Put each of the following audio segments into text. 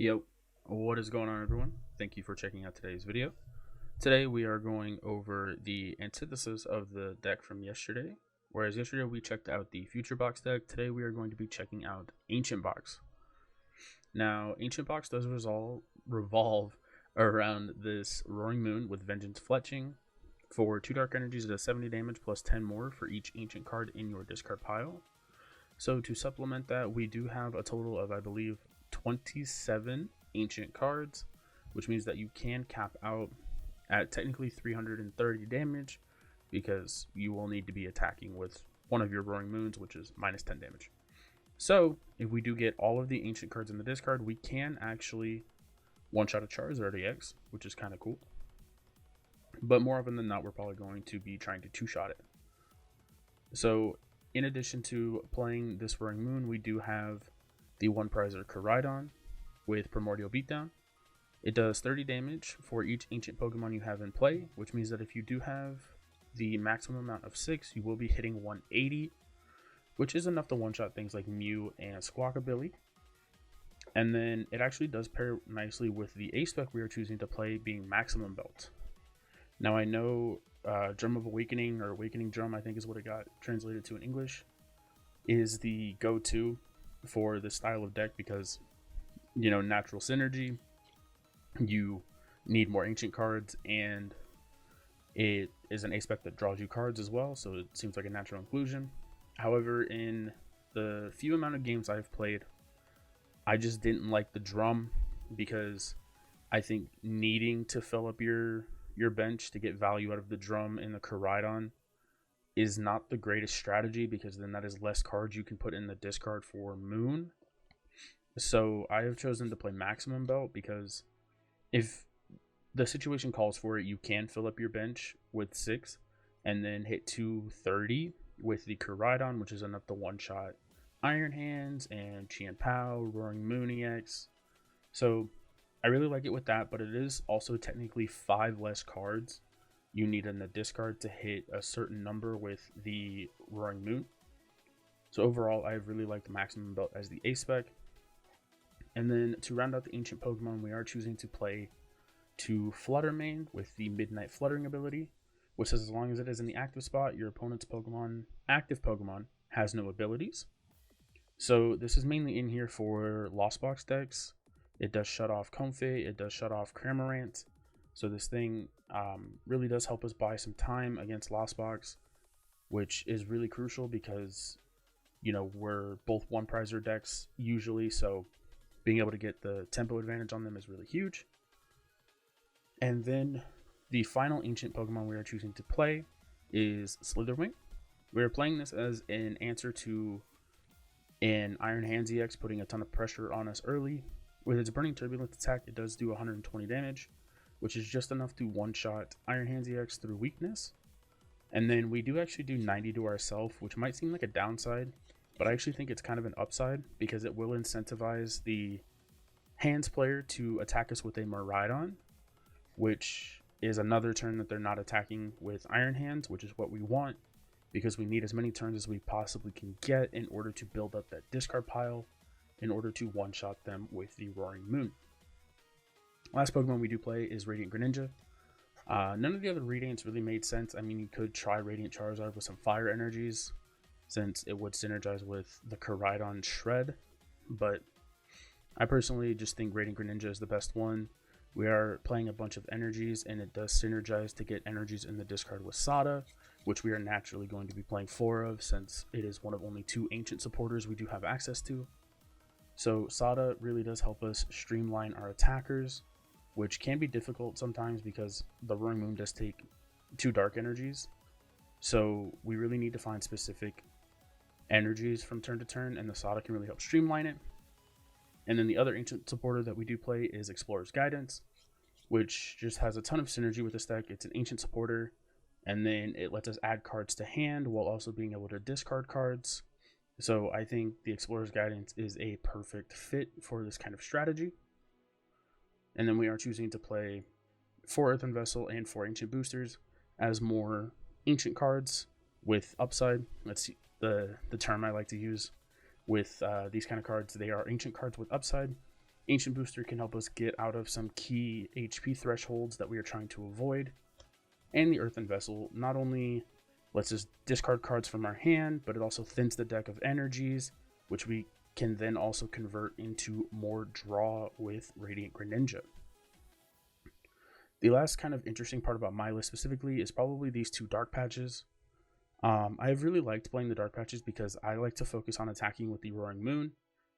Yo, what is going on, everyone? Thank you for checking out today's video. Today we are going over the antithesis of the deck from yesterday. Whereas yesterday we checked out the Future Box deck, today we are going to be checking out Ancient Box. Now, Ancient Box does revolve around this Roaring Moon with Vengeance Fletching. For 2 Dark Energies, it does 70 damage plus 10 more for each Ancient card in your discard pile. So to supplement that, we do have a total of, I believe, 27 ancient cards, which means that you can cap out at technically 330 damage because you will need to be attacking with one of your Roaring Moons, which is minus 10 damage. So if we do get all of the ancient cards in the discard, we can actually one-shot a Charizard EX, which is kind of cool. But more often than not, we're probably going to be trying to two-shot it. So in addition to playing this Roaring Moon, we do have the one prizer Koraidon with Primordial Beatdown. It does 30 damage for each ancient Pokemon you have in play, which means that if you do have the maximum amount of 6, you will be hitting 180, which is enough to one-shot things like Mew and Squawkabilly. And then it actually does pair nicely with the A-Spec we are choosing to play, being Maximum Belt. Now I know Drum of Awakening, or Awakening Drum, I think is what it got translated to in English, is the go-to for this style of deck because, you know, natural synergy, you need more ancient cards, and it is an A-Spec that draws you cards as well, so it seems like a natural inclusion. However, in the few amount of games I've played, I just didn't like the drum because I think needing to fill up your bench to get value out of the drum in the Koraidon is not the greatest strategy, because then that is less cards you can put in the discard for Moon. So I have chosen to play Maximum Belt because if the situation calls for it, you can fill up your bench with 6 and then hit 230 with the Koraidon, which is enough to one-shot Iron Hands and Chien-Pao, Roaring Moon EX. So I really like it with that, but it is also technically 5 less cards you need in the discard to hit a certain number with the Roaring Moon. So overall, I really like the Maximum Belt as the A-Spec. And then to round out the ancient Pokemon, we are choosing to play 2 Flutter Mane with the Midnight Fluttering ability, which says as long as it is in the active spot, your opponent's active Pokemon has no abilities. So this is mainly in here for Lost Box decks. It does shut off Comfey, it does shut off Cramorant. So this thing really does help us buy some time against Lost Box, which is really crucial because, you know, we're both one prizer decks usually, so being able to get the tempo advantage on them is really huge. And then the final ancient Pokemon we are choosing to play is Slitherwing. We are playing this as an answer to an Iron Hands EX putting a ton of pressure on us early. With its Burning Turbulence attack, it does do 120 damage, which is just enough to one-shot Iron Hands EX through weakness. And then we do actually do 90 to ourselves, which might seem like a downside, but I actually think it's kind of an upside because it will incentivize the Hands player to attack us with a Miraidon, which is another turn that they're not attacking with Iron Hands, which is what we want because we need as many turns as we possibly can get in order to build up that discard pile in order to one-shot them with the Roaring Moon. Last Pokemon we do play is Radiant Greninja. None of the other Radiants really made sense. I mean, you could try Radiant Charizard with some Fire Energies, since it would synergize with the Koraidon Shred, but I personally just think Radiant Greninja is the best one. We are playing a bunch of energies, and it does synergize to get energies in the discard with Sada, which we are naturally going to be playing 4 of, since it is one of only 2 ancient supporters we do have access to. So Sada really does help us streamline our attackers, which can be difficult sometimes because the Roaring Moon does take 2 Dark Energies. So we really need to find specific energies from turn to turn, and the Sada can really help streamline it. And then the other ancient supporter that we do play is Explorer's Guidance, which just has a ton of synergy with this deck. It's an ancient supporter, and then it lets us add cards to hand while also being able to discard cards. So I think the Explorer's Guidance is a perfect fit for this kind of strategy. And then we are choosing to play 4 Earthen Vessel and 4 Ancient Boosters as more ancient cards with upside. Let's see the term I like to use with these kind of cards. They are ancient cards with upside, Ancient Booster can help us get out of some key HP thresholds that we are trying to avoid. And the Earthen Vessel not only lets us discard cards from our hand, but it also thins the deck of energies, which we can then also convert into more draw with Radiant Greninja. The last kind of interesting part about my list specifically is probably these two dark patches. I've really liked playing the dark patches because I like to focus on attacking with the Roaring Moon.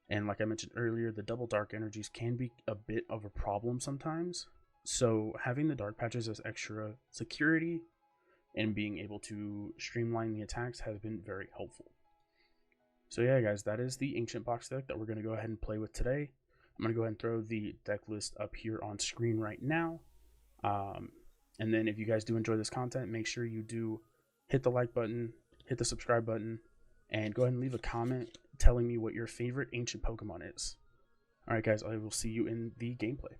And like I mentioned earlier, the double dark energies can be a bit of a problem sometimes. So having the dark patches as extra security and being able to streamline the attacks has been very helpful. So yeah, guys, that is the Ancient Box deck that we're going to go ahead and play with today. I'm going to go ahead and throw the deck list up here on screen right now. And then if you guys do enjoy this content, make sure you do hit the like button, hit the subscribe button, and go ahead and leave a comment telling me what your favorite ancient Pokemon is. Alright guys, I will see you in the gameplay.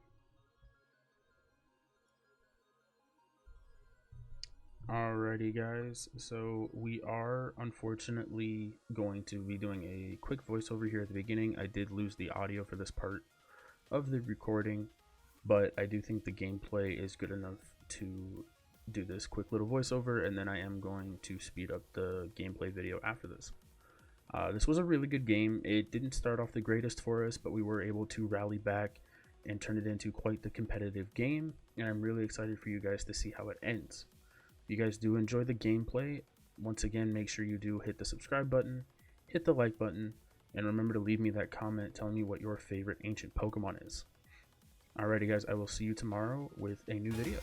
Alrighty guys, so we are unfortunately going to be doing a quick voiceover here at the beginning. I did lose the audio for this part of the recording, but I do think the gameplay is good enough to do this quick little voiceover, and then I am going to speed up the gameplay video after this. This was a really good game. It didn't start off the greatest for us, but we were able to rally back and turn it into quite the competitive game, and I'm really excited for you guys to see how it ends. If you guys do enjoy the gameplay, once again, make sure you do hit the subscribe button, hit the like button, and remember to leave me that comment telling me what your favorite ancient Pokemon is. Alrighty guys, I will see you tomorrow with a new video.